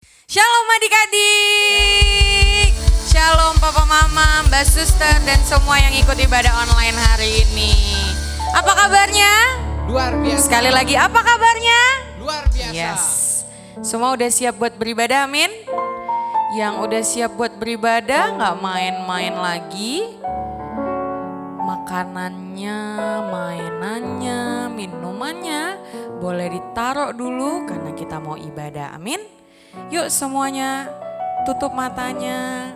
Shalom adik-adik, shalom papa mama, mbak suster dan semua yang ikut ibadah online hari ini. Apa kabarnya? Luar biasa. Sekali lagi, apa kabarnya? Luar biasa. Yes. Semua udah siap buat beribadah, amin? Yang udah siap buat beribadah gak main-main lagi. Makanannya, mainannya, minumannya boleh ditaruh dulu karena kita mau ibadah, amin? Yuk semuanya tutup matanya.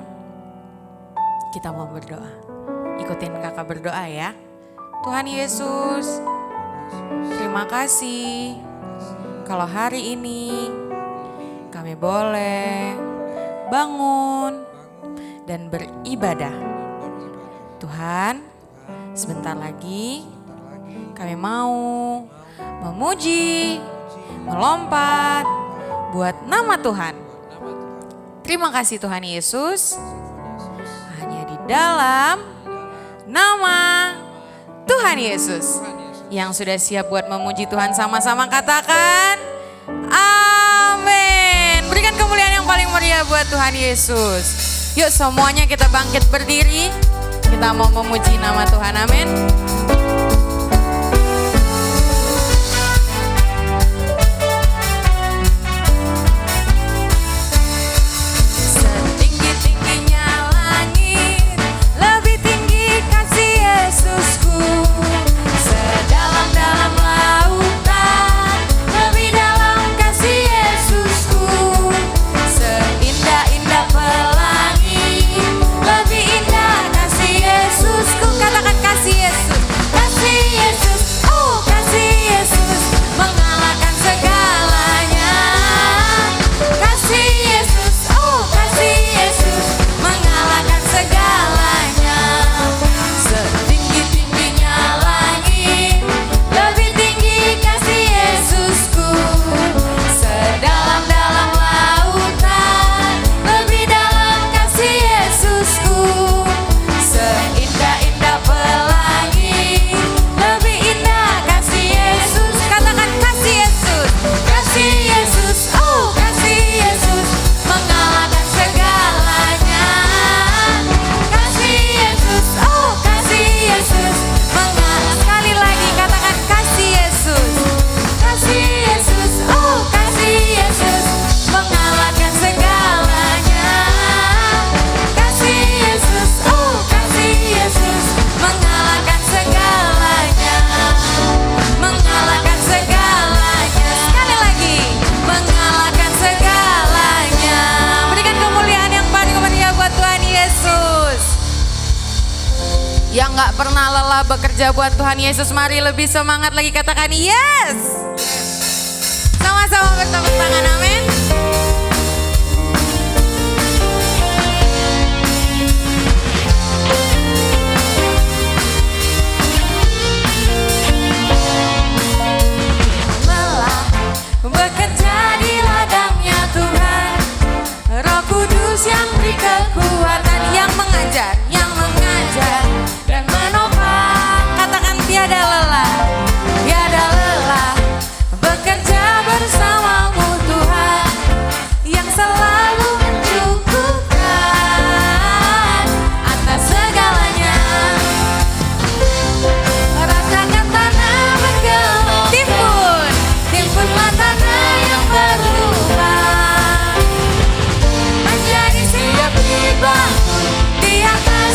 Kita mau berdoa. Ikutin kakak berdoa ya. Tuhan Yesus, terima kasih kalau hari ini kami boleh bangun dan beribadah. Tuhan, sebentar lagi kami mau memuji, melompat buat nama Tuhan. Terima kasih Tuhan Yesus. Hanya di dalam nama Tuhan Yesus. Yang sudah siap buat memuji Tuhan sama-sama katakan amin. Berikan kemuliaan yang paling meriah buat Tuhan Yesus. Yuk semuanya kita bangkit berdiri. Kita mau memuji nama Tuhan, amin. Yang gak pernah lelah bekerja buat Tuhan Yesus, mari lebih semangat lagi katakan yes. Sama-sama bertepuk tangan, amin. Lelah bekerja di ladangnya Tuhan, Roh Kudus yang beri kekuatan, yang mengajar dan menopang. Katakan tiada lelah bekerja bersamamu Tuhan, yang selalu mencukupkan atas segalanya. Rasakan tanah bergelora, timpunlah tanah yang berubah menjadi siap dibangun di atas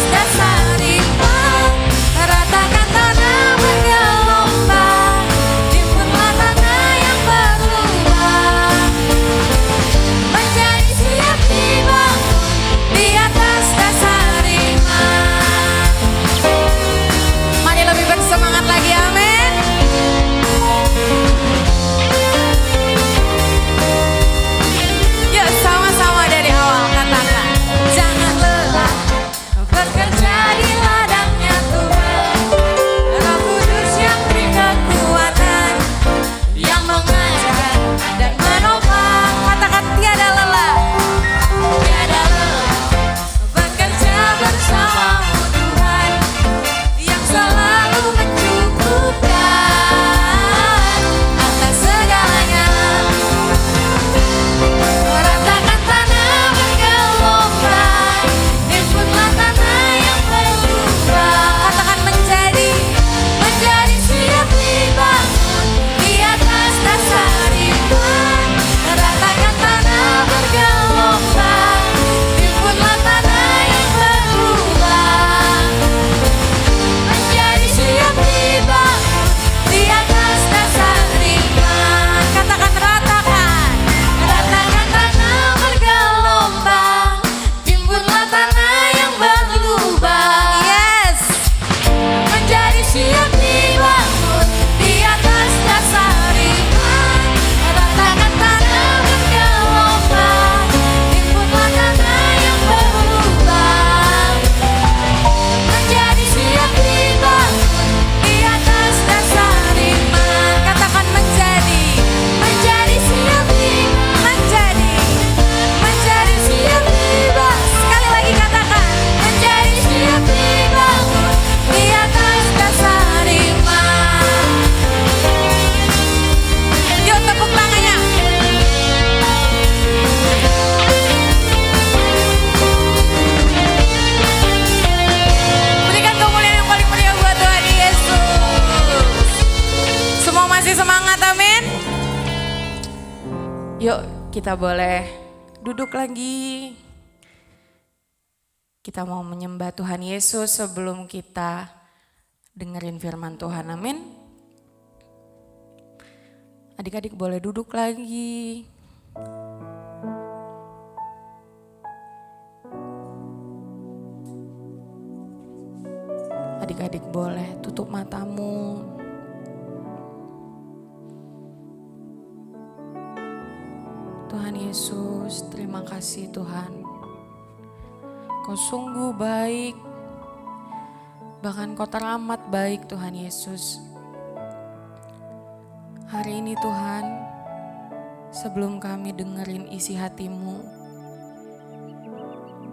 Kita boleh duduk lagi. Kita mau menyembah Tuhan Yesus sebelum kita dengerin firman Tuhan, amin. Adik-adik boleh duduk lagi. Adik-adik boleh tutup matamu. Tuhan Yesus, terima kasih Tuhan. Kau sungguh baik, bahkan kau teramat baik Tuhan Yesus. Hari ini Tuhan, sebelum kami dengerin isi hatimu,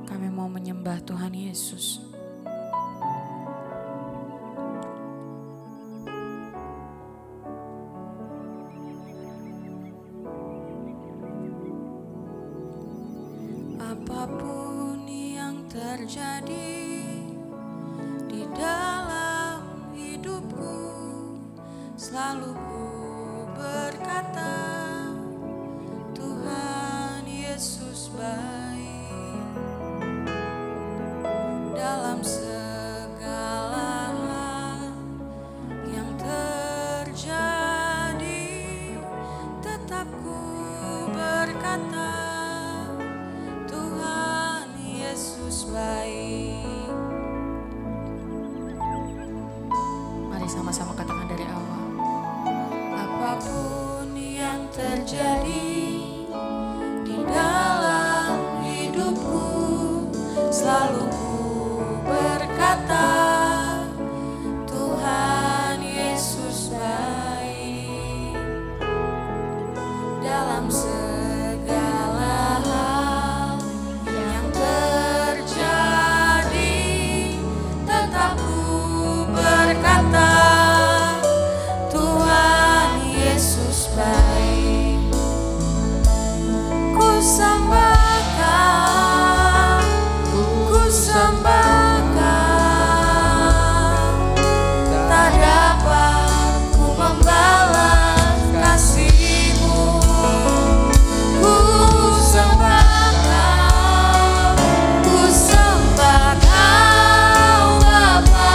kami mau menyembah Tuhan Yesus. Apapun yang terjadi di dalam hidupku, selalu ku berkata, Tuhan Yesus baik. Dalam segala hal yang terjadi, tetap ku berkata, Yesus baik. Mari sama-sama katakan dari awal. Apapun yang terjadi di dalam hidupku, selalu ku berkata, Tuhan Yesus baik. Dalam segala hal yang terjadi, tetap ku berkata, Tuhan Yesus baik. Ku sembah Kau, ku sembah Kau, tak dapat ku membalas kasih-Mu. Ku sembah Kau, ku sembah Kau Bapa,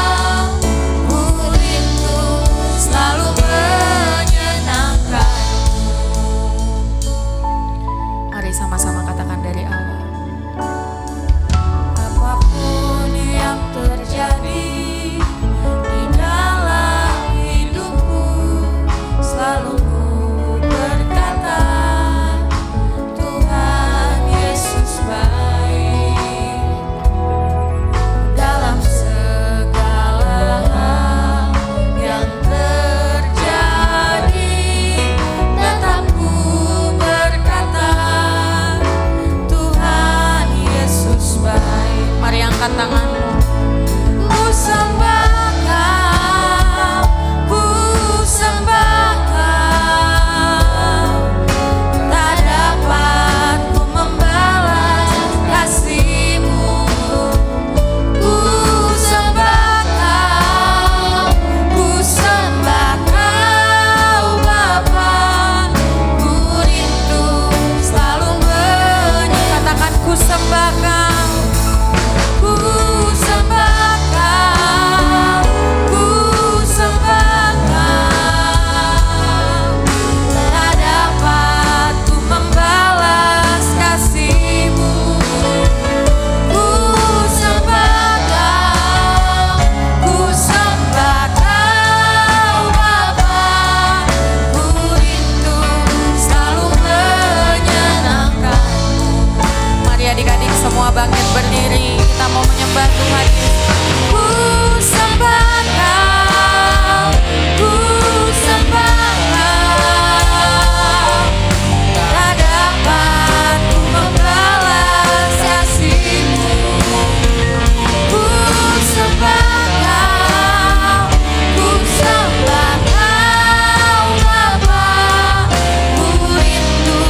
ku rindu selalu menyenangkan-Mu. Mari sama-sama katakan dari awal. Apapun yang terjadi di dalam hidupku, selalu ku berkata, Tuhan Yesus baik. Dalam segala hal yang terjadi, tetap ku berkata, Tuhan Yesus baik. Mari angkat tanganmu. Ku sembah Kau, ku sembah Kau, tak dapat ku membalas kasih-Mu. Ku sembah Kau, ku sembah Kau Bapa, ku rindu selalu katakan ku sembah Kau, ku sembah Kau, ku sembah Kau, tak dapat ku membalas kasih-Mu. Ku sembah Kau, ku sembah Kau Bapa, ku rindu selalu menyenangkan-Mu. Mari adik-adik semua bangkit berdiri, kita mau menyembah Tuhan Yesus. Ku sembah Kau, ku sembah Kau, tak dapat ku membalas kasih-Mu. Ku sembah Kau, ku sembah Kau Bapa, ku rindu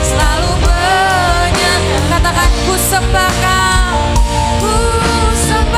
selalu katakan ku sembah Kau, ku sembah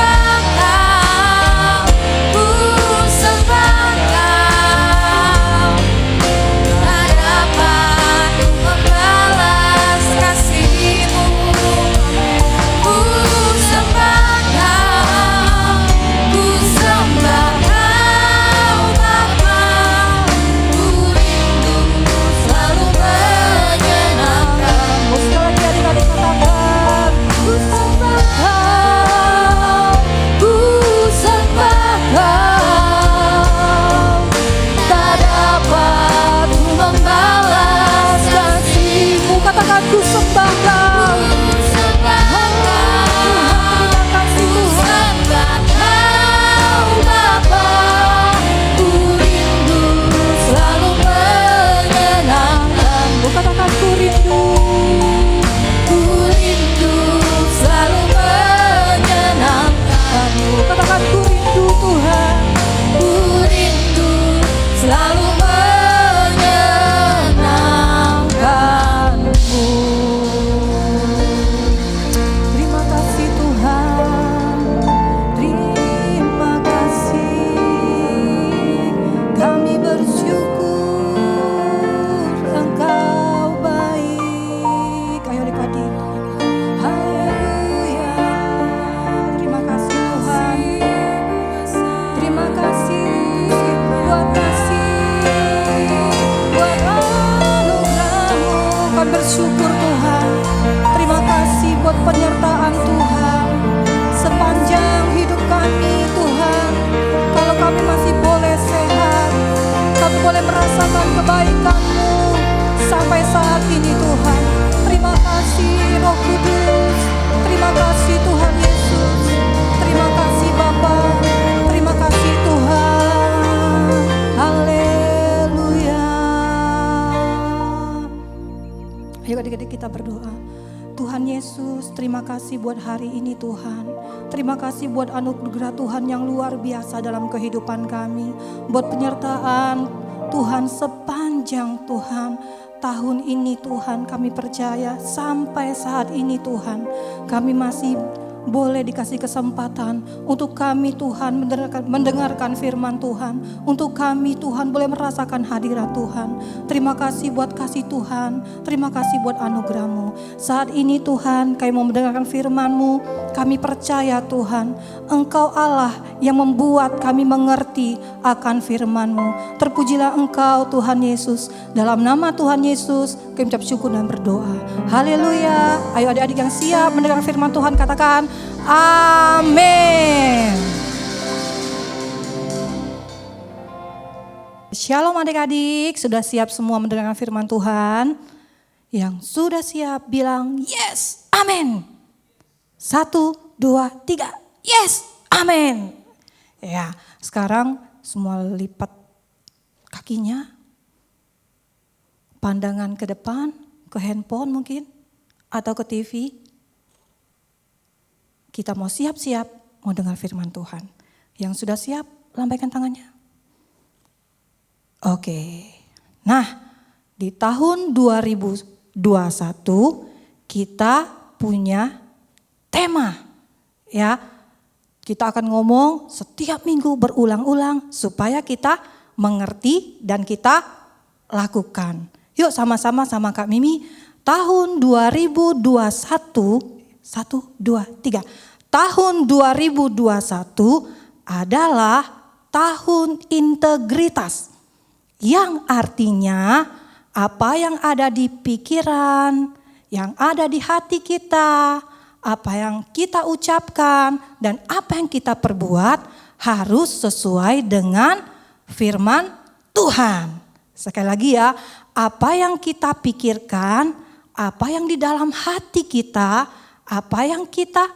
Tuhan Yesus, terima kasih buat hari ini Tuhan. Terima kasih buat anugerah Tuhan yang luar biasa dalam kehidupan kami. Buat penyertaan Tuhan sepanjang Tuhan tahun ini Tuhan, kami percaya sampai saat ini Tuhan, kami masih boleh dikasih kesempatan untuk kami Tuhan mendengarkan firman Tuhan. Untuk kami Tuhan boleh merasakan hadirat Tuhan. Terima kasih buat kasih Tuhan. Terima kasih buat anugerah-Mu. Saat ini Tuhan kami mau mendengarkan firman-Mu. Kami percaya Tuhan, Engkau Allah yang membuat kami mengerti akan firman-Mu. Terpujilah Engkau Tuhan Yesus. Dalam nama Tuhan Yesus kami ucap syukur dan berdoa. Haleluya. Ayo adik-adik yang siap mendengar firman Tuhan katakan amin. Shalom adik-adik, sudah siap semua mendengarkan firman Tuhan? Yang sudah siap bilang yes, amin. 1, 2, 3, yes, amin. Ya, sekarang semua lipat kakinya, pandangan ke depan, ke handphone mungkin, atau ke TV. Kita mau siap-siap mau dengar firman Tuhan. Yang sudah siap, lambaikan tangannya. Oke. Nah, di tahun 2021 kita punya tema. Ya. Kita akan ngomong setiap minggu berulang-ulang supaya kita mengerti dan kita lakukan. Yuk sama-sama sama Kak Mimi. Tahun 2021 1, 2, 3. Tahun 2021 adalah tahun integritas. Yang artinya apa yang ada di pikiran, yang ada di hati kita, apa yang kita ucapkan dan apa yang kita perbuat harus sesuai dengan firman Tuhan. Sekali lagi ya, apa yang kita pikirkan, apa yang di dalam hati kita, apa yang kita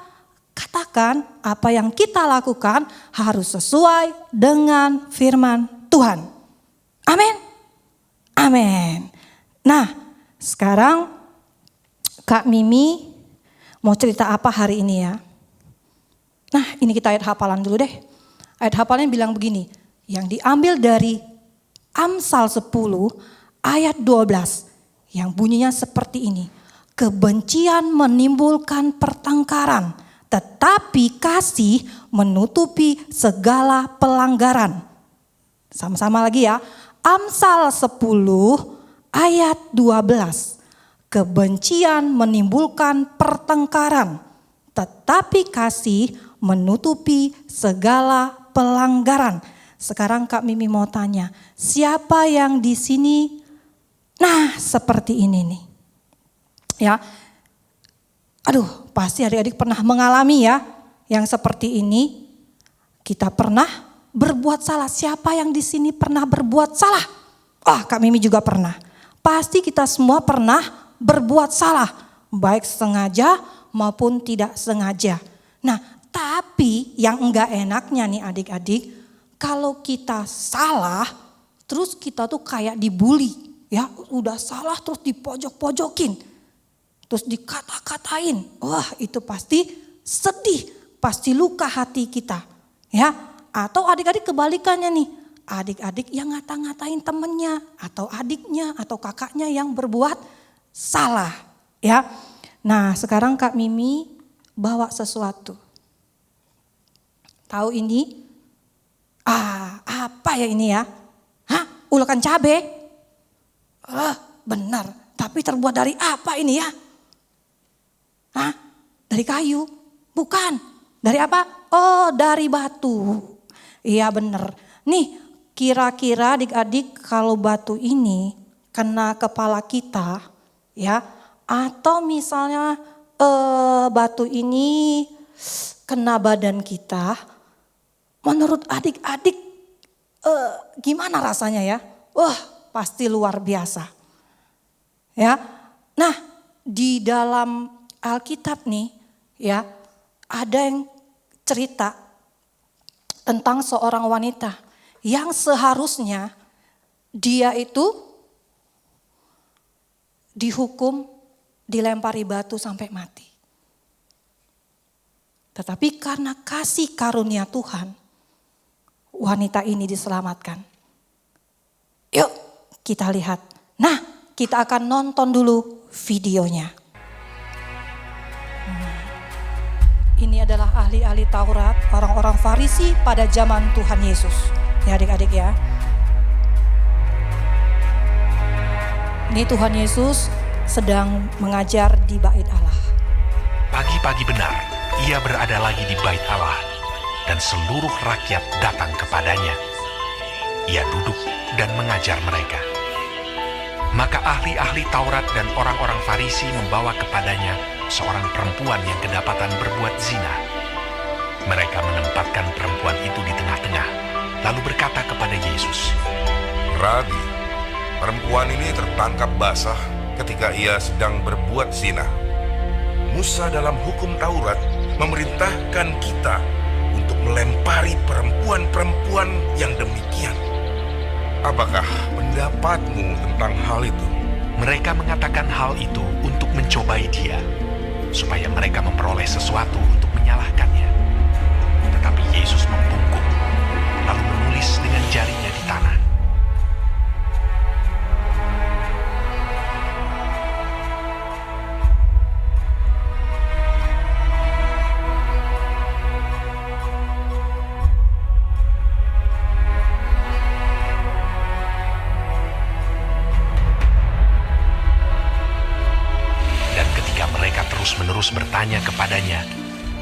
katakan, apa yang kita lakukan harus sesuai dengan firman Tuhan. Amin. Amin. Nah, sekarang Kak Mimi mau cerita apa hari ini ya? Nah, ini kita ayat hafalan dulu deh. Ayat hafalannya bilang begini, yang diambil dari Amsal 10 ayat 12 yang bunyinya seperti ini. Kebencian menimbulkan pertengkaran, tetapi kasih menutupi segala pelanggaran. Sama-sama lagi ya. Amsal 10 ayat 12. Kebencian menimbulkan pertengkaran, tetapi kasih menutupi segala pelanggaran. Sekarang Kak Mimi mau tanya, siapa yang di sini seperti ini nih? Ya, aduh pasti adik-adik pernah mengalami ya yang seperti ini. Kita pernah berbuat salah. Siapa yang di sini pernah berbuat salah? Kak Mimi juga pernah. Pasti kita semua pernah berbuat salah, baik sengaja maupun tidak sengaja. Nah, tapi yang enggak enaknya nih adik-adik, kalau kita salah, terus kita tuh kayak dibully, ya udah salah terus dipojok-pojokin. Terus dikata-katain, wah itu pasti sedih, pasti luka hati kita. Ya, atau adik-adik kebalikannya nih, adik-adik yang ngata-ngatain temennya, atau adiknya, atau kakaknya yang berbuat salah. Ya, nah sekarang Kak Mimi bawa sesuatu. Tahu ini? Apa ya ini ya? Ulekan cabe? Benar, tapi terbuat dari apa ini ya? Dari kayu? Bukan. Dari apa? Oh, dari batu. Iya benar. Nih, kira-kira adik-adik kalau batu ini kena kepala kita, ya, atau misalnya batu ini kena badan kita, menurut adik-adik gimana rasanya ya? Wah, pasti luar biasa. Ya. Nah, di dalam Alkitab nih, ya, ada yang cerita tentang seorang wanita yang seharusnya dia itu dihukum dilempari batu sampai mati. Tetapi karena kasih karunia Tuhan, wanita ini diselamatkan. Yuk kita lihat. Nah, kita akan nonton dulu videonya. Ini adalah ahli-ahli Taurat, orang-orang Farisi pada zaman Tuhan Yesus. Ya adik-adik ya. Ini Tuhan Yesus sedang mengajar di Bait Allah. Pagi-pagi benar, ia berada lagi di Bait Allah, dan seluruh rakyat datang kepadanya. Ia duduk dan mengajar mereka. Maka ahli-ahli Taurat dan orang-orang Farisi membawa kepadanya seorang perempuan yang kedapatan berbuat zina. Mereka menempatkan perempuan itu di tengah-tengah, lalu berkata kepada Yesus, Rabi, perempuan ini tertangkap basah ketika ia sedang berbuat zina. Musa dalam hukum Taurat memerintahkan kita untuk melempari perempuan-perempuan yang demikian. Apakah pendapatmu tentang hal itu? Mereka mengatakan hal itu untuk mencobai dia, supaya mereka memperoleh sesuatu untuk menyalahkannya. Tetapi Yesus membungkuk, lalu menulis dengan jarinya di tanah. Terus-menerus bertanya kepadanya,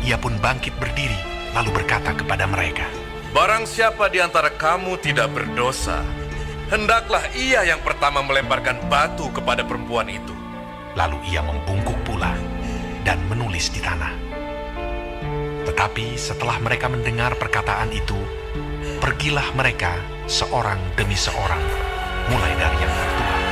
ia pun bangkit berdiri, lalu berkata kepada mereka, Barang siapa di antara kamu tidak berdosa, hendaklah ia yang pertama melemparkan batu kepada perempuan itu. Lalu ia membungkuk pula dan menulis di tanah. Tetapi setelah mereka mendengar perkataan itu, pergilah mereka seorang demi seorang, mulai dari yang tertua.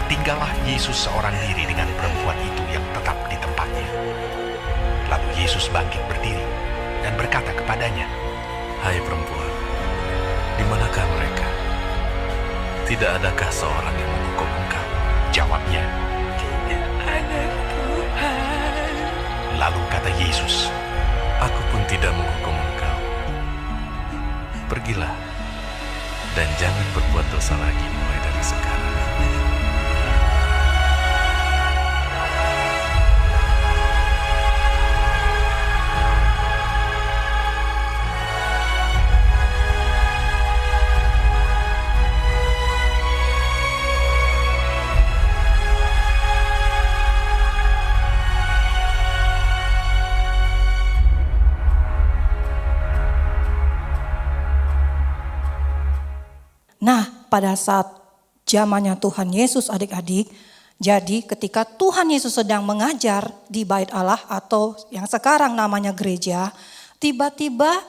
Tinggallah Yesus seorang diri dengan perempuan itu yang tetap di tempatnya. Lalu Yesus bangkit berdiri dan berkata kepadanya, Hai perempuan, di manakah mereka? Tidak adakah seorang yang menghukum engkau? Jawabnya, Tidak ada, Tuhan. Lalu kata Yesus, Aku pun tidak menghukum engkau. Pergilah, dan jangan berbuat dosa lagi mulai dari sekarang. Nah, pada saat zamannya Tuhan Yesus adik-adik, jadi ketika Tuhan Yesus sedang mengajar di Bait Allah atau yang sekarang namanya gereja, tiba-tiba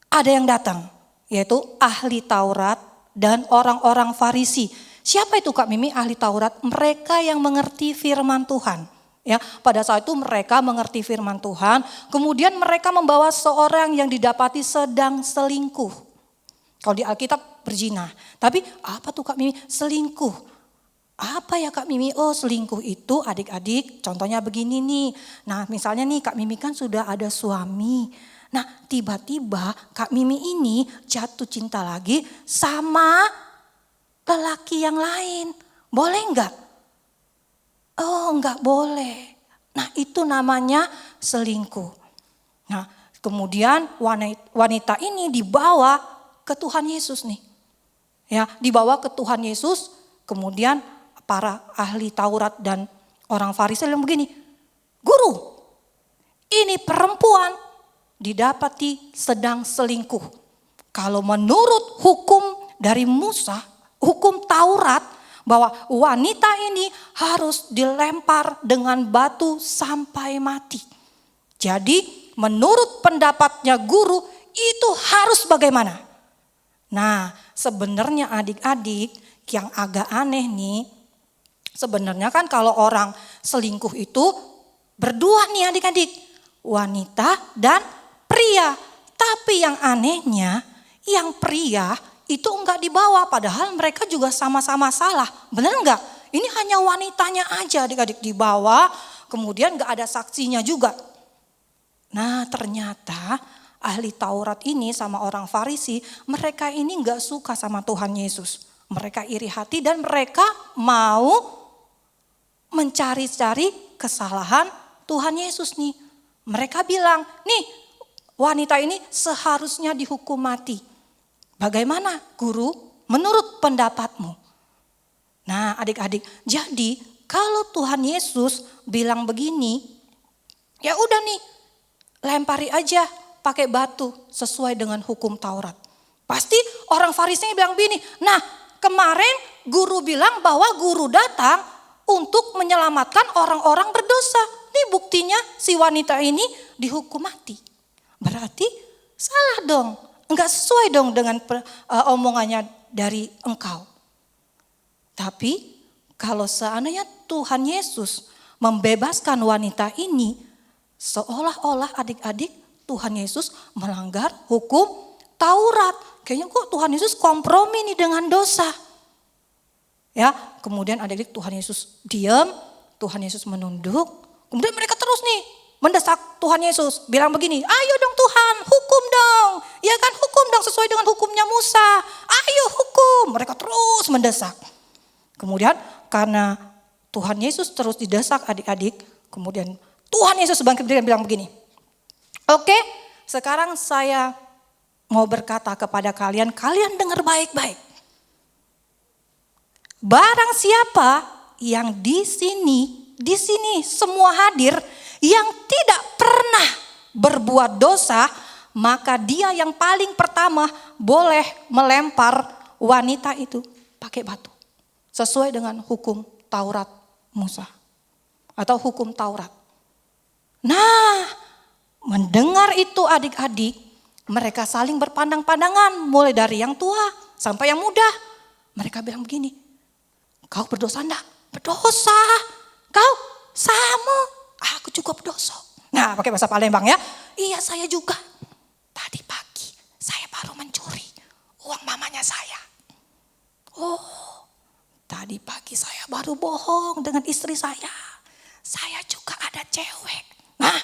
ada yang datang, yaitu ahli Taurat dan orang-orang Farisi. Siapa itu Kak Mimi ahli Taurat? Mereka yang mengerti firman Tuhan. Ya, pada saat itu mereka mengerti firman Tuhan, kemudian mereka membawa seorang yang didapati sedang selingkuh. Kalau di Alkitab berzina. Tapi apa tuh Kak Mimi? Selingkuh. Apa ya Kak Mimi? Oh selingkuh itu adik-adik contohnya begini nih. Nah misalnya nih Kak Mimi kan sudah ada suami. Nah tiba-tiba Kak Mimi ini jatuh cinta lagi sama lelaki yang lain. Boleh enggak? Oh enggak boleh. Nah itu namanya selingkuh. Nah kemudian wanita ini dibawa ke Tuhan Yesus nih. Ya, dibawa ke Tuhan Yesus, kemudian para ahli Taurat dan orang Farisi bilang begini, Guru, ini perempuan didapati sedang selingkuh. Kalau menurut hukum dari Musa, hukum Taurat, bahwa wanita ini harus dilempar dengan batu sampai mati. Jadi menurut pendapatnya guru itu harus bagaimana? Nah, sebenarnya adik-adik yang agak aneh nih, sebenarnya kan kalau orang selingkuh itu berdua nih adik-adik, wanita dan pria. Tapi yang anehnya, yang pria itu enggak dibawa, padahal mereka juga sama-sama salah. Benar enggak? Ini hanya wanitanya aja adik-adik dibawa, kemudian enggak ada saksinya juga. Nah, ternyata ahli Taurat ini sama orang Farisi, mereka ini enggak suka sama Tuhan Yesus. Mereka iri hati dan mereka mau mencari-cari kesalahan Tuhan Yesus nih. Mereka bilang, nih wanita ini seharusnya dihukum mati. Bagaimana guru menurut pendapatmu? Nah adik-adik, jadi kalau Tuhan Yesus bilang begini, ya udah nih lempari aja pakai batu sesuai dengan hukum Taurat. Pasti orang Farisi bilang begini, nah kemarin guru bilang bahwa guru datang untuk menyelamatkan orang-orang berdosa. Ini buktinya si wanita ini dihukum mati. Berarti salah dong. Enggak sesuai dong dengan omongannya dari engkau. Tapi kalau seandainya Tuhan Yesus membebaskan wanita ini, seolah-olah adik-adik Tuhan Yesus melanggar hukum Taurat. Kayaknya kok Tuhan Yesus kompromi nih dengan dosa. Ya, kemudian adik-adik Tuhan Yesus diam, Tuhan Yesus menunduk. Kemudian mereka terus nih mendesak Tuhan Yesus, bilang begini, ayo dong Tuhan, hukum dong. Ya kan, hukum dong sesuai dengan hukumnya Musa. Ayo hukum. Mereka terus mendesak. Kemudian karena Tuhan Yesus terus didesak adik-adik, kemudian Tuhan Yesus bangkit berdiri dan bilang begini. Oke, sekarang saya mau berkata kepada kalian, kalian dengar baik-baik. Barang siapa yang di sini semua hadir yang tidak pernah berbuat dosa, maka dia yang paling pertama boleh melempar wanita itu pakai batu. Sesuai dengan hukum Taurat Musa atau hukum Taurat. Nah, mendengar itu adik-adik, mereka saling berpandang-pandangan mulai dari yang tua sampai yang muda. Mereka bilang begini, kau berdosa enggak? Berdosa. Kau sama, aku juga berdosa. Nah pakai bahasa Palembang ya. Iya saya juga. Tadi pagi saya baru mencuri uang mamanya saya. Oh, tadi pagi saya baru bohong dengan istri saya. Saya juga ada cewek. Nah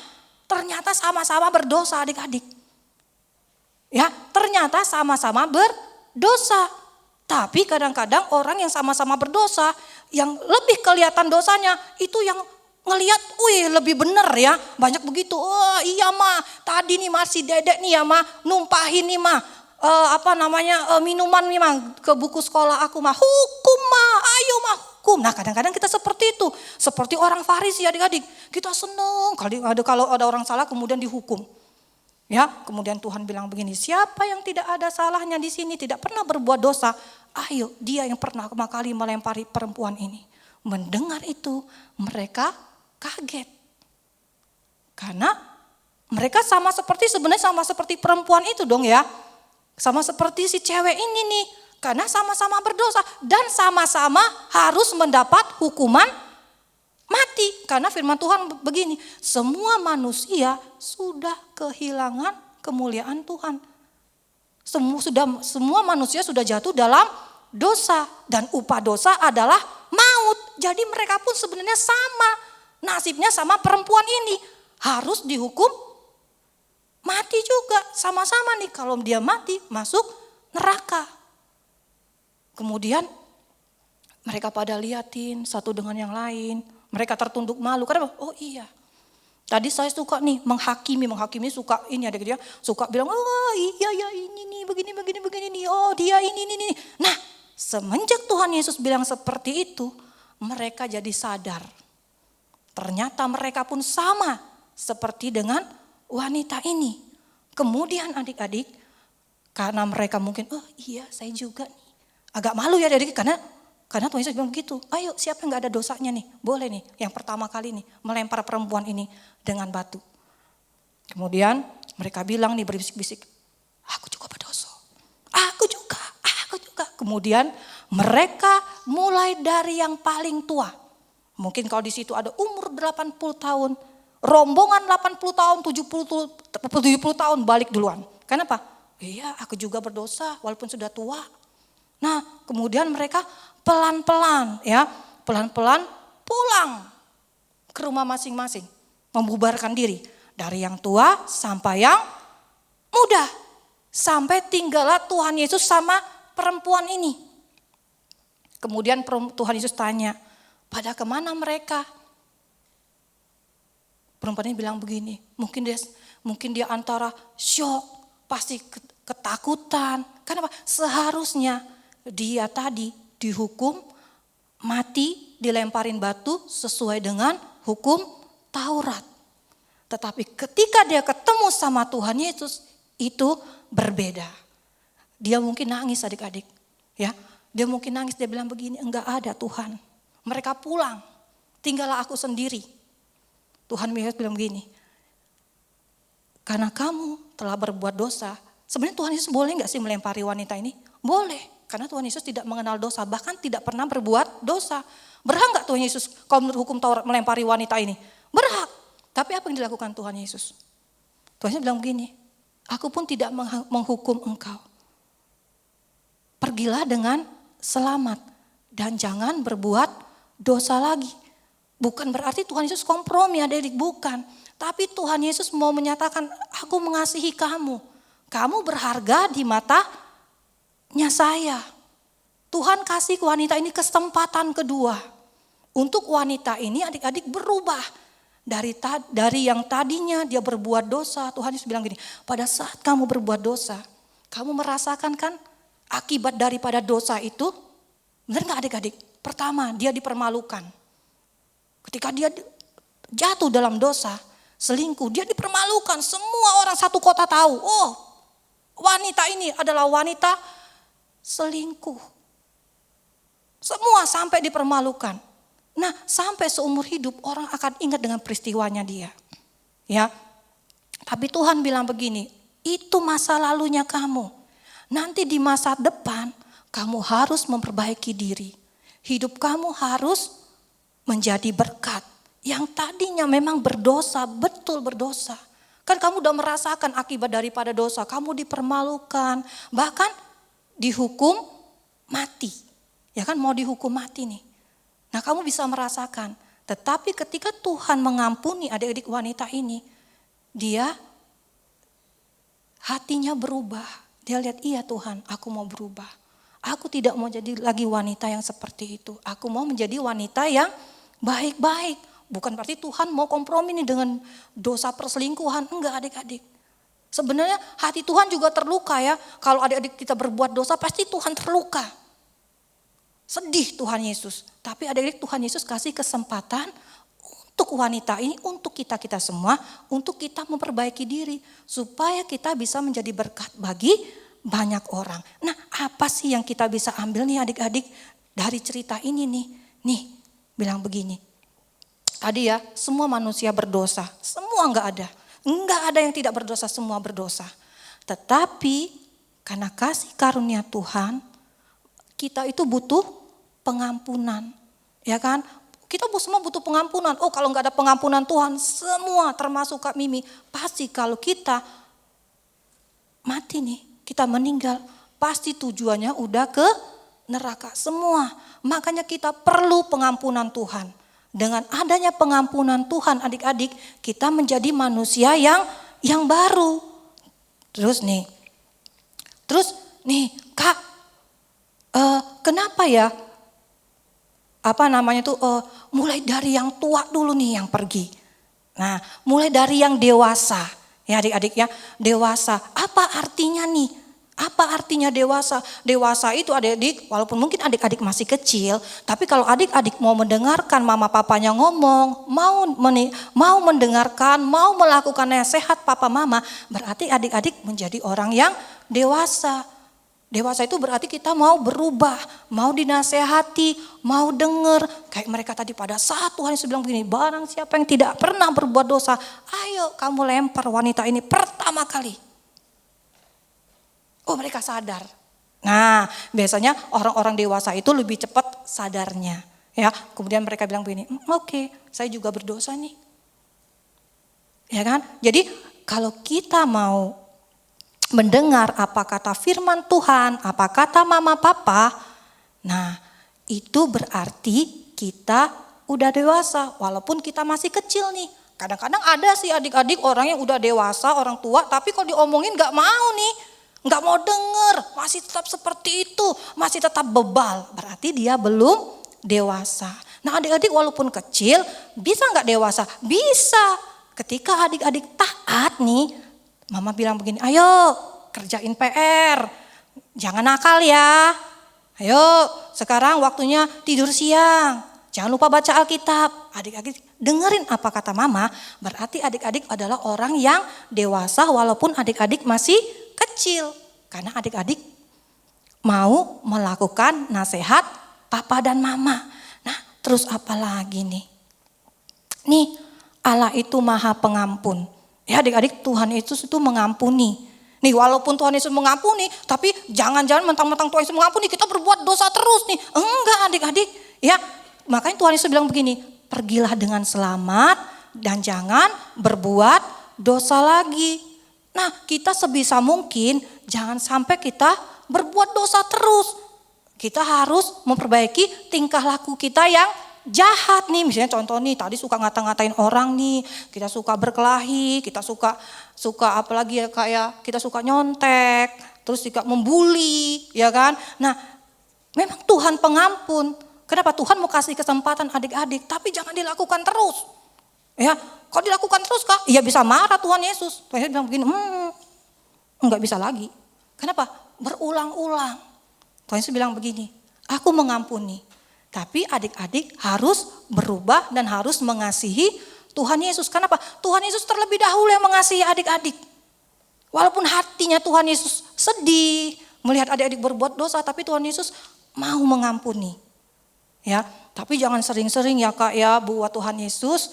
ternyata sama-sama berdosa adik-adik. Ya ternyata sama-sama berdosa. Tapi kadang-kadang orang yang sama-sama berdosa, yang lebih kelihatan dosanya itu yang ngelihat, wih lebih bener ya, banyak begitu. Oh iya mah, tadi nih masih dedek nih ya mah, numpahin nih mah, minuman nih mah ke buku sekolah aku mah, hukum mah, ayo mah hukum. Nah kadang-kadang kita seperti itu, seperti orang Farisi adik-adik, kita seneng kalau ada orang salah kemudian dihukum. Ya, kemudian Tuhan bilang begini, siapa yang tidak ada salahnya di sini, tidak pernah berbuat dosa, ayo dia yang pertama kali melempari perempuan ini. Mendengar itu, mereka kaget. Karena mereka sebenarnya sama seperti perempuan itu dong ya. Sama seperti si cewek ini nih, karena sama-sama berdosa dan sama-sama harus mendapat hukuman mati. Karena firman Tuhan begini, semua manusia sudah kehilangan kemuliaan Tuhan. Semua manusia sudah jatuh dalam dosa dan upah dosa adalah maut. Jadi mereka pun sebenarnya sama nasibnya sama perempuan ini, harus dihukum mati juga. Sama-sama nih, kalau dia mati masuk neraka. Kemudian mereka pada liatin satu dengan yang lain. Mereka tertunduk malu karena oh iya, tadi saya suka nih menghakimi suka ini ada dia suka bilang oh iya ya ini nih begini nih, oh dia ini. Nah semenjak Tuhan Yesus bilang seperti itu, mereka jadi sadar. Ternyata mereka pun sama seperti dengan wanita ini. Kemudian adik-adik, karena mereka mungkin oh iya saya juga nih, agak malu ya adik-adik karena Tuhan Yesus bilang begitu, ayo siapa yang gak ada dosanya nih, boleh nih yang pertama kali nih melempar perempuan ini dengan batu. Kemudian mereka bilang nih berbisik-bisik, aku juga berdosa. Aku juga. Kemudian mereka mulai dari yang paling tua. Mungkin kalau di situ ada umur 80 tahun, rombongan 80 tahun, 70 tahun balik duluan. Kenapa? Iya, aku juga berdosa walaupun sudah tua. Nah, kemudian mereka pelan-pelan pulang ke rumah masing-masing, membubarkan diri dari yang tua sampai yang muda, sampai tinggallah Tuhan Yesus sama perempuan ini. Kemudian Tuhan Yesus tanya, pada kemana mereka? Perempuan ini bilang begini, mungkin dia antara syok, pasti ketakutan. Kenapa? Seharusnya dia tadi dihukum mati, dilemparin batu sesuai dengan hukum Taurat. Tetapi ketika dia ketemu sama Tuhan Yesus, itu berbeda. Dia mungkin nangis adik-adik. Ya, dia mungkin nangis, dia bilang begini, enggak ada Tuhan. Mereka pulang, tinggallah aku sendiri. Tuhan Yesus bilang begini, karena kamu telah berbuat dosa. Sebenarnya Tuhan Yesus boleh enggak sih melempari wanita ini? Boleh, karena Tuhan Yesus tidak mengenal dosa, bahkan tidak pernah berbuat dosa. Berhak enggak Tuhan Yesus kalau menurut hukum Taurat melempari wanita ini? Berhak. Tapi apa yang dilakukan Tuhan Yesus? Tuhan Yesus bilang begini, aku pun tidak menghukum engkau. Pergilah dengan selamat dan jangan berbuat dosa lagi. Bukan berarti Tuhan Yesus kompromi adik-adik, bukan. Tapi Tuhan Yesus mau menyatakan, aku mengasihi kamu. Kamu berharga di matanya saya. Tuhan kasih ke wanita ini kesempatan kedua. Untuk wanita ini adik-adik berubah. Dari yang tadinya dia berbuat dosa, Tuhan Yesus bilang gini, pada saat kamu berbuat dosa, kamu merasakan kan akibat daripada dosa itu? Benar gak adik-adik? Pertama, dia dipermalukan. Ketika dia jatuh dalam dosa, selingkuh, dia dipermalukan. Semua orang satu kota tahu, oh wanita ini adalah wanita selingkuh. Semua sampai dipermalukan. Nah, sampai seumur hidup orang akan ingat dengan peristiwanya dia. Ya. Tapi Tuhan bilang begini, itu masa lalunya kamu. Nanti di masa depan kamu harus memperbaiki diri. Hidup kamu harus menjadi berkat. Yang tadinya memang berdosa, betul berdosa. Kan kamu udah merasakan akibat daripada dosa, kamu dipermalukan, bahkan dihukum mati. Ya kan, mau dihukum mati nih. Nah, kamu bisa merasakan, tetapi ketika Tuhan mengampuni adik-adik wanita ini, dia hatinya berubah. Dia lihat, iya Tuhan, aku mau berubah. Aku tidak mau jadi lagi wanita yang seperti itu. Aku mau menjadi wanita yang baik-baik. Bukan berarti Tuhan mau kompromi nih dengan dosa perselingkuhan. Enggak adik-adik. Sebenarnya hati Tuhan juga terluka ya. Kalau adik-adik kita berbuat dosa pasti Tuhan terluka. Sedih Tuhan Yesus. Tapi adik-adik Tuhan Yesus kasih kesempatan untuk wanita ini, untuk kita semua, untuk kita memperbaiki diri. Supaya kita bisa menjadi berkat bagi banyak orang. Nah, apa sih yang kita bisa ambil nih adik-adik dari cerita ini nih? Nih, bilang begini. Tadi ya, semua manusia berdosa. Semua enggak ada yang tidak berdosa, semua berdosa. Tetapi karena kasih karunia Tuhan, kita itu butuh pengampunan, ya kan? Kita semua butuh pengampunan. Oh, kalau nggak ada pengampunan Tuhan, semua termasuk Kak Mimi, pasti kalau kita mati nih, kita meninggal, pasti tujuannya udah ke neraka semua. Makanya kita perlu pengampunan Tuhan. Dengan adanya pengampunan Tuhan, adik-adik, kita menjadi manusia yang baru. Terus nih, Kak, kenapa ya? Mulai dari yang tua dulu nih yang pergi. Nah, mulai dari yang dewasa, ya adik-adik ya, dewasa. Apa artinya nih? Apa artinya dewasa? Dewasa itu adik-adik, walaupun mungkin adik-adik masih kecil, tapi kalau adik-adik mau mendengarkan mama papanya ngomong, mau mendengarkan, mau melakukan nasihat papa mama, berarti adik-adik menjadi orang yang dewasa. Dewasa itu berarti kita mau berubah, mau dinasehati, mau denger. Kayak mereka tadi pada saat Tuhan Yesus bilang begini, barang siapa yang tidak pernah berbuat dosa, ayo kamu lempar wanita ini pertama kali. Oh, mereka sadar. Nah, biasanya orang-orang dewasa itu lebih cepat sadarnya. Ya, kemudian mereka bilang begini, oke, saya juga berdosa nih. Ya kan? Jadi kalau kita mau mendengar apa kata firman Tuhan, apa kata mama papa, nah itu berarti kita udah dewasa walaupun kita masih kecil nih. Kadang-kadang ada sih adik-adik orang yang udah dewasa, orang tua, tapi kalau diomongin gak mau nih, gak mau denger, masih tetap seperti itu, masih tetap bebal, berarti dia belum dewasa. Nah adik-adik walaupun kecil, bisa gak dewasa? Bisa, ketika adik-adik taat nih, mama bilang begini, ayo kerjain PR, jangan nakal ya. Ayo sekarang waktunya tidur siang, jangan lupa baca Alkitab. Adik-adik dengerin apa kata mama, berarti adik-adik adalah orang yang dewasa walaupun adik-adik masih kecil. Karena adik-adik mau melakukan nasihat papa dan mama. Nah terus apa lagi nih? Nih Allah itu maha pengampun. Ya adik-adik Tuhan Yesus itu mengampuni. Nih walaupun Tuhan Yesus mengampuni, tapi jangan-jangan mentang-mentang Tuhan Yesus mengampuni kita berbuat dosa terus nih. Enggak adik-adik. Ya makanya Tuhan Yesus bilang begini, pergilah dengan selamat dan jangan berbuat dosa lagi. Nah kita sebisa mungkin jangan sampai kita berbuat dosa terus. Kita harus memperbaiki tingkah laku kita yang jahat nih, misalnya contoh nih tadi suka ngata-ngatain orang nih, kita suka berkelahi, kita suka apalagi ya kayak kita suka nyontek, terus juga membuli, ya kan? Nah, memang Tuhan pengampun. Kenapa Tuhan mau kasih kesempatan adik-adik, tapi jangan dilakukan terus. Ya, kalau dilakukan terus Kak, ya bisa marah Tuhan Yesus. Tuhan Yesus bilang begini, enggak bisa lagi. Kenapa? Berulang-ulang. Tuhan Yesus bilang begini, aku mengampuni. Tapi adik-adik harus berubah dan harus mengasihi Tuhan Yesus. Kenapa? Tuhan Yesus terlebih dahulu yang mengasihi adik-adik. Walaupun hatinya Tuhan Yesus sedih melihat adik-adik berbuat dosa, tapi Tuhan Yesus mau mengampuni. Ya, tapi jangan sering-sering ya Kak ya buat Tuhan Yesus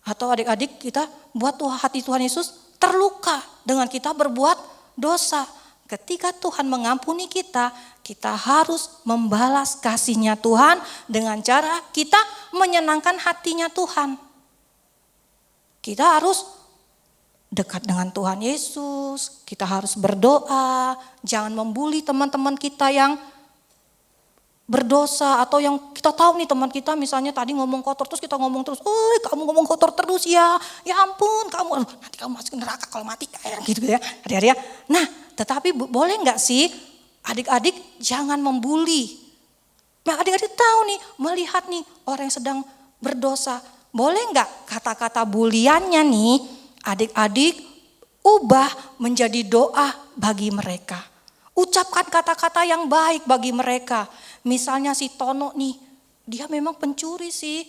atau adik-adik kita buat hati Tuhan Yesus terluka dengan kita berbuat dosa. Ketika Tuhan mengampuni kita, kita harus membalas kasih-Nya Tuhan dengan cara kita menyenangkan hatinya Tuhan. Kita harus dekat dengan Tuhan Yesus, kita harus berdoa, jangan membuli teman-teman kita yang berdosa atau yang kita tahu nih teman kita misalnya tadi ngomong kotor terus kita ngomong terus, "Oi, kamu ngomong kotor terus ya. Ya ampun, kamu nanti kamu masuk neraka kalau mati." Kayak gitu ya. Adik-adik ya. Nah, tetapi boleh enggak sih adik-adik jangan membuli. Nah, adik-adik tahu nih, melihat nih orang yang sedang berdosa, boleh enggak kata-kata buliannya nih adik-adik ubah menjadi doa bagi mereka. Ucapkan kata-kata yang baik bagi mereka. Misalnya si Tono nih, dia memang pencuri sih.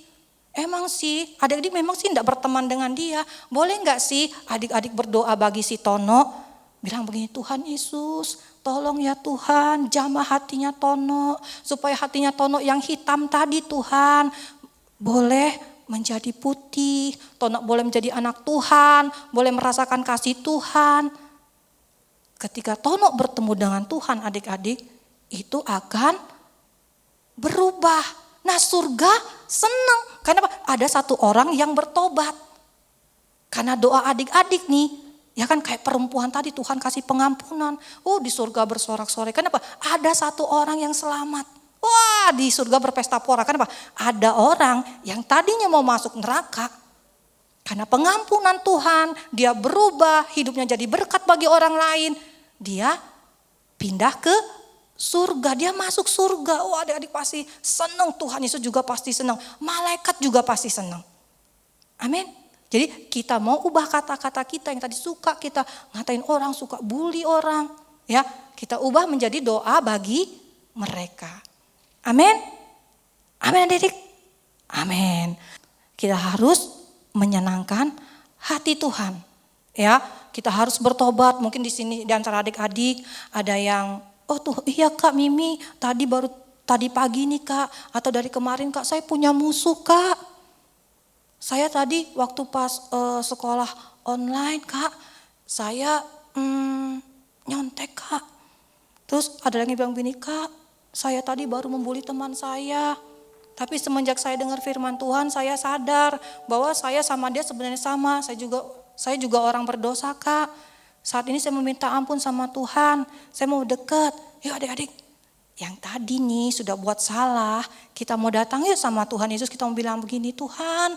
Emang sih, adik-adik memang sih tidak berteman dengan dia. Boleh enggak sih adik-adik berdoa bagi si Tono? Bilang begini, Tuhan Yesus, tolong ya Tuhan, jamah hatinya Tono. Supaya hatinya Tono yang hitam tadi Tuhan, boleh menjadi putih. Tono boleh menjadi anak Tuhan, boleh merasakan kasih Tuhan. Ketika Tono bertemu dengan Tuhan adik-adik, itu akan berubah. Nah surga senang. Karena ada satu orang yang bertobat. Karena doa adik-adik nih, ya kan kayak perempuan tadi Tuhan kasih pengampunan. Oh di surga bersorak-sorai. Kenapa? Ada satu orang yang selamat. Wah di surga berpesta pora. Kenapa? Ada orang yang tadinya mau masuk neraka. Karena pengampunan Tuhan, dia berubah, hidupnya jadi berkat bagi orang lain. Dia pindah ke surga, dia masuk surga. Oh adik-adik pasti senang, Tuhan Yesus juga pasti senang. Malaikat juga pasti senang. Amin. Jadi kita mau ubah kata-kata kita yang tadi suka kita ngatain orang, suka bully orang. Ya, kita ubah menjadi doa bagi mereka. Amin. Amin adik-adik. Amin. Kita harus menyenangkan hati Tuhan. Ya, kita harus bertobat. Mungkin di sini di antara adik-adik ada yang Oh tuh, iya Kak Mimi, tadi pagi nih Kak, atau dari kemarin Kak, saya punya musuh Kak. Saya tadi waktu pas sekolah online Kak, saya nyontek Kak. Terus ada lagi bilang gini, Kak, saya tadi baru membuli teman saya. Tapi semenjak saya dengar firman Tuhan, saya sadar bahwa saya sama dia sebenarnya sama. Saya juga orang berdosa Kak. Saat ini saya meminta ampun sama Tuhan. Saya mau dekat. Yuk adik-adik, yang tadi nih sudah buat salah, kita mau datang yuk sama Tuhan Yesus. Kita mau bilang begini, Tuhan,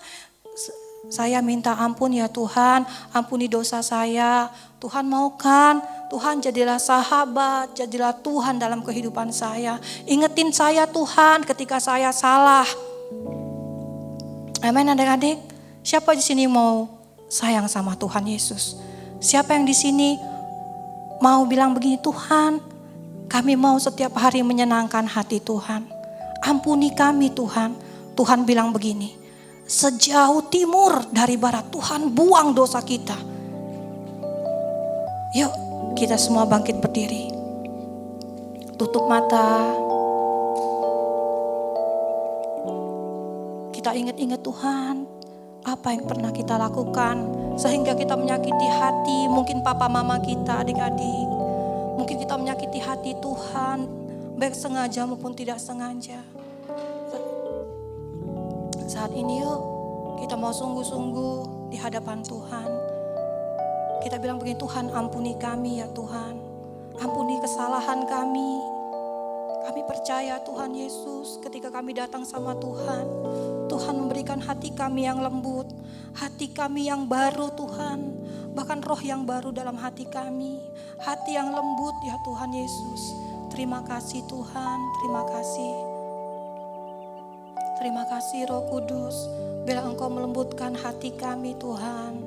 saya minta ampun ya Tuhan, ampuni dosa saya. Tuhan mau kan, Tuhan jadilah sahabat, jadilah Tuhan dalam kehidupan saya. Ingetin saya Tuhan ketika saya salah. Amin adik-adik. Siapa di sini mau sayang sama Tuhan Yesus? Siapa yang di sini mau bilang begini, Tuhan, kami mau setiap hari menyenangkan hati Tuhan. Ampuni kami Tuhan. Tuhan bilang begini, sejauh timur dari barat Tuhan buang dosa kita. Yuk kita semua bangkit berdiri. Tutup mata. Kita ingat-ingat Tuhan, apa yang pernah kita lakukan sehingga kita menyakiti hati mungkin papa mama kita, adik-adik. Mungkin kita menyakiti hati Tuhan, baik sengaja maupun tidak sengaja. Saat ini yuk kita mau sungguh-sungguh di hadapan Tuhan. Kita bilang begini, Tuhan ampuni kami ya Tuhan. Ampuni kesalahan kami. Kami percaya Tuhan Yesus ketika kami datang sama Tuhan. Tuhan memberikan hati kami yang lembut. Hati kami yang baru Tuhan. Bahkan roh yang baru dalam hati kami. Hati yang lembut ya Tuhan Yesus. Terima kasih Tuhan, terima kasih. Terima kasih Roh Kudus, bila Engkau melembutkan hati kami Tuhan.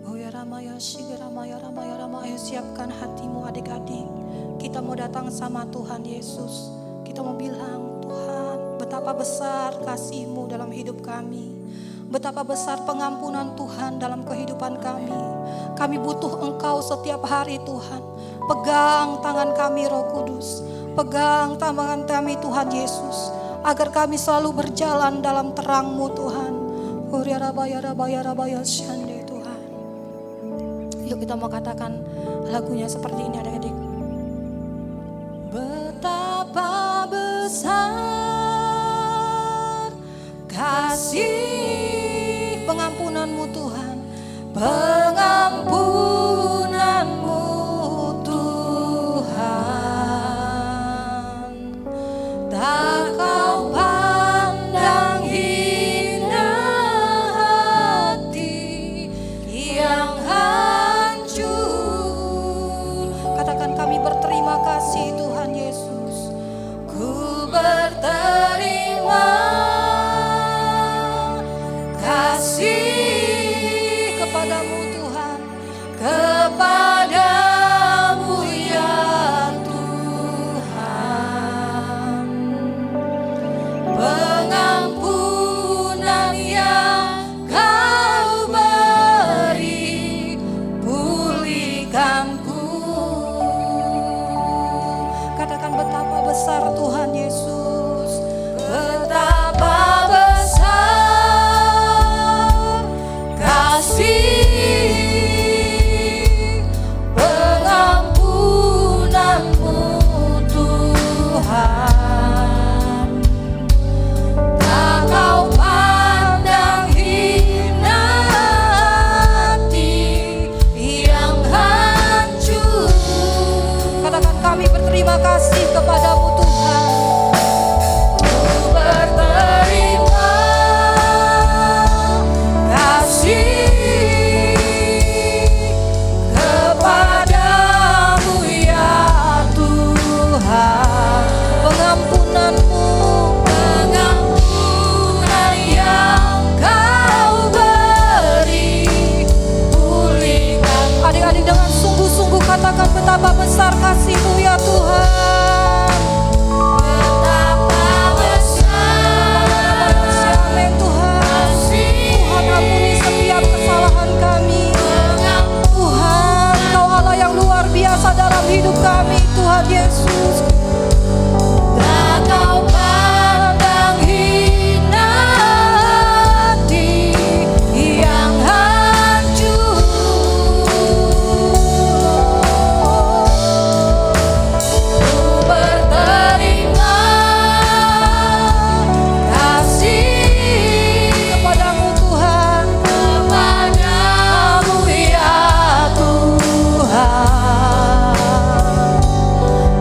Oh ya Ramaya, Shigeramaya, Ramaya, Ramaya, siapkan hatimu adik-adik. Kita mau datang sama Tuhan Yesus. Kita mau bilang, Tuhan, betapa besar kasih-Mu dalam hidup kami. Betapa besar pengampunan Tuhan dalam kehidupan kami. Kami butuh Engkau setiap hari Tuhan. Pegang tangan kami Roh Kudus. Pegang tangan kami Tuhan Yesus. Agar kami selalu berjalan dalam terang-Mu Tuhan. Shande Tuhan. Yuk kita mau katakan lagunya seperti ini adik-adik. Betapa besar kasih pengampunan-Mu Tuhan. Pengampunan-Mu Tuhan. Tak kau pandang hina hati yang hancur. Katakan kami berterima kasih Tuhan Yesus. Ku berterima kasih kepadamu Tuhan. Kepadamu ya Tuhan. Pengampunan yang Kau beri, pulihkanku. Katakan betapa besar Tuhan Yesus. Betapa besar kasih pengampunan-Mu Tuhan. Tak Kau pandang hina hati yang hancur. Katakan kami berterima kasih kepadamu Tuhan. Ku berterima kasih kepadamu ya Tuhan. Pengampunan-Mu, pengampunan yang Kau beri, pulihkan. Adik-adik dengan sungguh-sungguh katakan betapa besar kasih-Mu ya Tuhan. hidup kami Tuhan Yesus. Tak kau pandang hina hati yang hancur. Ku berterima kasih Kepadamu Tuhan, kepadamu ya Tuhan.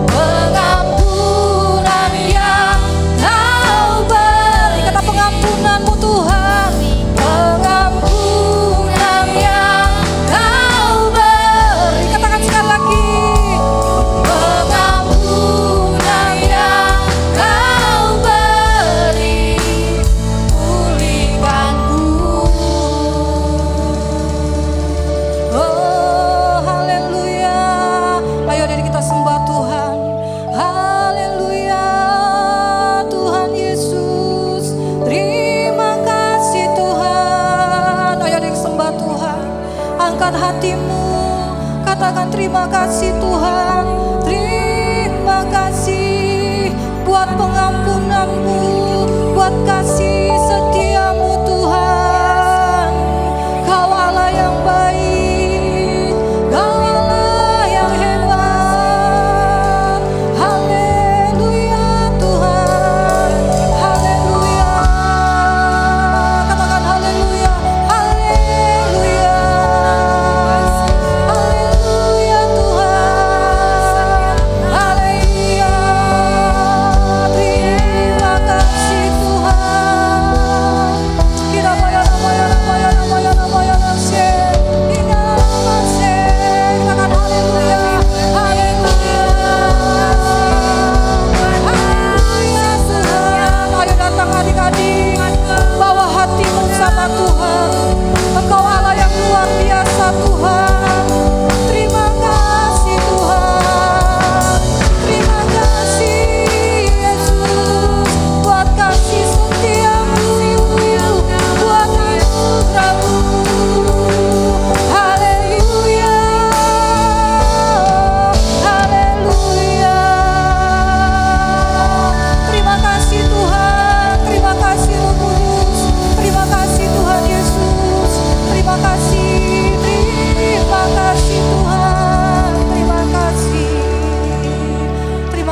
Pengampunan yang kau beri, kata pengampunanmu Tuhan. pengampunan yang kau beri. Katakan sekali lagi. Pengampunan yang kau beri, pulihkanku. Oh, haleluya. Ayo dari kita sembah Tuhan. Haleluya, Tuhan Yesus. Terima kasih Tuhan. Ayo dari sembah Tuhan. Angkat hatimu, katakan terima kasih Tuhan. Terima kasih buat pengampunanmu, buat kasih setiamu Tuhan. Kau Allah yang baik, Kau Allah yang hebat. Haleluya Tuhan, haleluya. Katakan haleluya, haleluya. Haleluya Tuhan, haleluya. Terima kasih Tuhan. Kita bayar, bayar, bayar, bayar, bayar, nasi. Kita nasi. Katakan haleluya, haleluya. Haleluya Tuhan. Ayo datang adik-adik, bawa hatimu sama Tuhan. Engkau Allah yang luar biasa Tuhan. Terima kasih Tuhan. Terima kasih Yesus buat kasih setiamu, buat anugerahmu. Haleluya, haleluya. Terima kasih Tuhan, terima kasih Roh Kudus, terima kasih Tuhan Yesus, terima kasih Tuhan, terima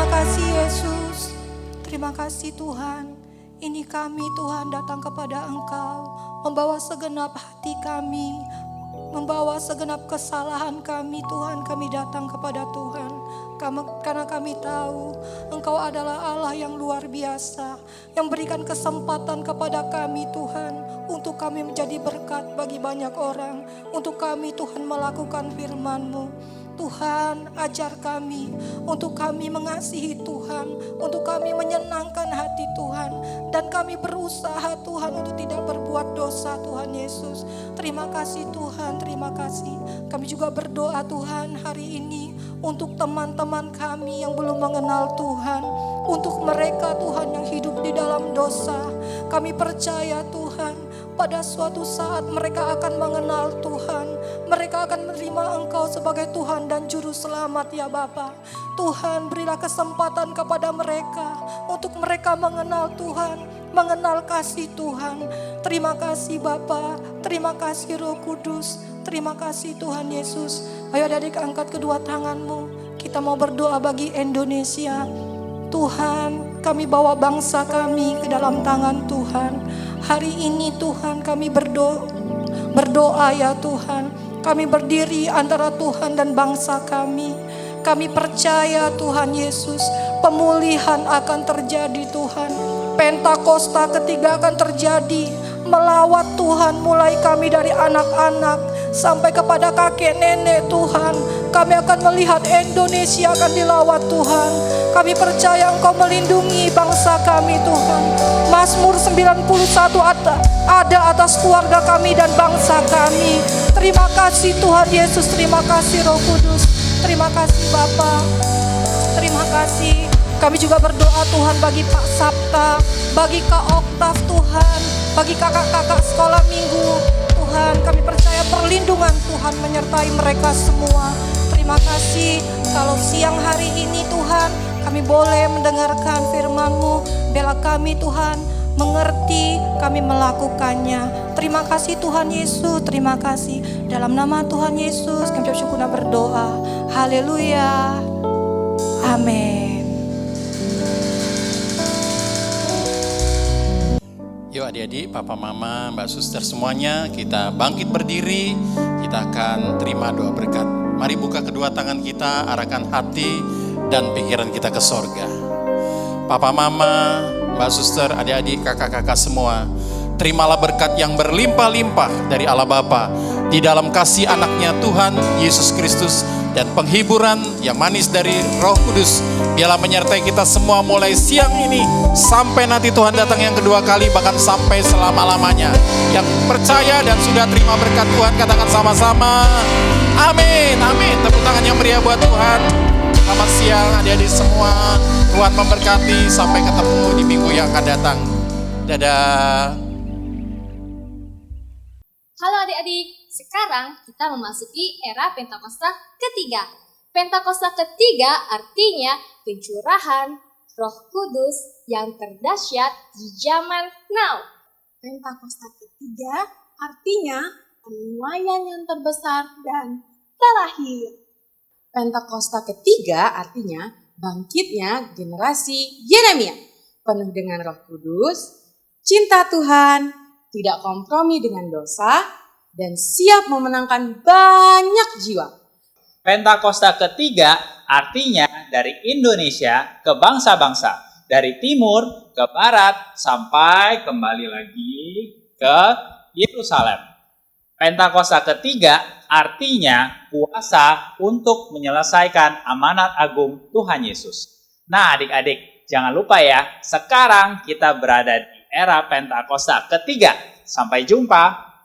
kasih Yesus, terima kasih Tuhan. Ini kami Tuhan datang kepada Engkau, membawa segenap hati kami, membawa segenap kesalahan kami Tuhan, kami datang kepada Tuhan. Karena kami tahu Engkau adalah Allah yang luar biasa, yang berikan kesempatan kepada kami Tuhan, untuk kami menjadi berkat bagi banyak orang, untuk kami Tuhan melakukan firman-Mu. Tuhan, ajar kami untuk kami mengasihi Tuhan, untuk kami menyenangkan hati Tuhan, dan kami berusaha Tuhan untuk tidak berbuat dosa Tuhan Yesus. Terima kasih Tuhan, terima kasih. Kami juga berdoa Tuhan hari ini untuk teman-teman kami yang belum mengenal Tuhan, untuk mereka Tuhan yang hidup di dalam dosa. Kami percaya Tuhan, pada suatu saat mereka akan mengenal Tuhan. Mereka akan menerima Engkau sebagai Tuhan dan Juru Selamat ya Bapa. Tuhan, berilah kesempatan kepada mereka untuk mereka mengenal Tuhan, mengenal kasih Tuhan. Terima kasih Bapa, terima kasih Roh Kudus, terima kasih Tuhan Yesus. Ayo adik angkat kedua tanganmu, kita mau berdoa bagi Indonesia. Tuhan, kami bawa bangsa kami ke dalam tangan Tuhan. Hari ini Tuhan kami berdoa ya Tuhan. Kami berdiri antara Tuhan dan bangsa kami. Kami percaya Tuhan Yesus, pemulihan akan terjadi Tuhan. Pentakosta ketiga akan terjadi. Melawat Tuhan, mulai kami dari anak-anak sampai kepada kakek nenek Tuhan. Kami akan melihat Indonesia akan dilawat Tuhan. Kami percaya Engkau melindungi bangsa kami Tuhan. Mazmur 91 ada atas keluarga kami dan bangsa kami. Terima kasih Tuhan Yesus, terima kasih Roh Kudus, terima kasih Bapa, terima kasih. Kami juga berdoa Tuhan bagi Pak Sabta, bagi Kak Oktav Tuhan, bagi kakak-kakak sekolah minggu Tuhan. Kami percaya perlindungan Tuhan menyertai mereka semua. Terima Terima kasih kalau siang hari ini Tuhan kami boleh mendengarkan firman-Mu. Biarlah kami Tuhan mengerti, kami melakukannya. Terima kasih Tuhan Yesus, terima kasih. Dalam nama Tuhan Yesus kami ucap syukur dan berdoa. Haleluya. Amin. Yuk adik-adik, papa mama, mbak suster semuanya, kita bangkit berdiri, kita akan terima doa berkat. Mari buka kedua tangan kita, arahkan hati dan pikiran kita ke sorga. Papa mama, mbak suster, adik-adik, kakak-kakak semua, terimalah berkat yang berlimpah-limpah dari Allah Bapa di dalam kasih anaknya Tuhan Yesus Kristus dan penghiburan yang manis dari Roh Kudus. Biarlah menyertai kita semua mulai siang ini sampai nanti Tuhan datang yang kedua kali, bahkan sampai selama-lamanya. Yang percaya dan sudah terima berkat Tuhan katakan sama-sama amin, amin. Tepuk tangan yang meriah buat Tuhan. Selamat siang adik-adik semua. Tuhan memberkati, sampai ketemu di minggu yang akan datang. Dadah. Halo adik-adik, sekarang kita memasuki era Pentakosta ketiga. Pentakosta ketiga artinya pencurahan Roh Kudus yang terdahsyat di zaman now. Pentakosta ketiga artinya penuaian yang terbesar dan terakhir. Pentakosta ketiga artinya bangkitnya generasi Yeremia, penuh dengan Roh Kudus, cinta Tuhan, tidak kompromi dengan dosa, dan siap memenangkan banyak jiwa. Pentakosta ketiga artinya dari Indonesia ke bangsa-bangsa, dari timur ke barat sampai kembali lagi ke Yerusalem. Pentakosta ketiga artinya kuasa untuk menyelesaikan amanat agung Tuhan Yesus. Nah adik-adik, jangan lupa ya, sekarang kita berada di era Pentakosta ketiga. Sampai jumpa.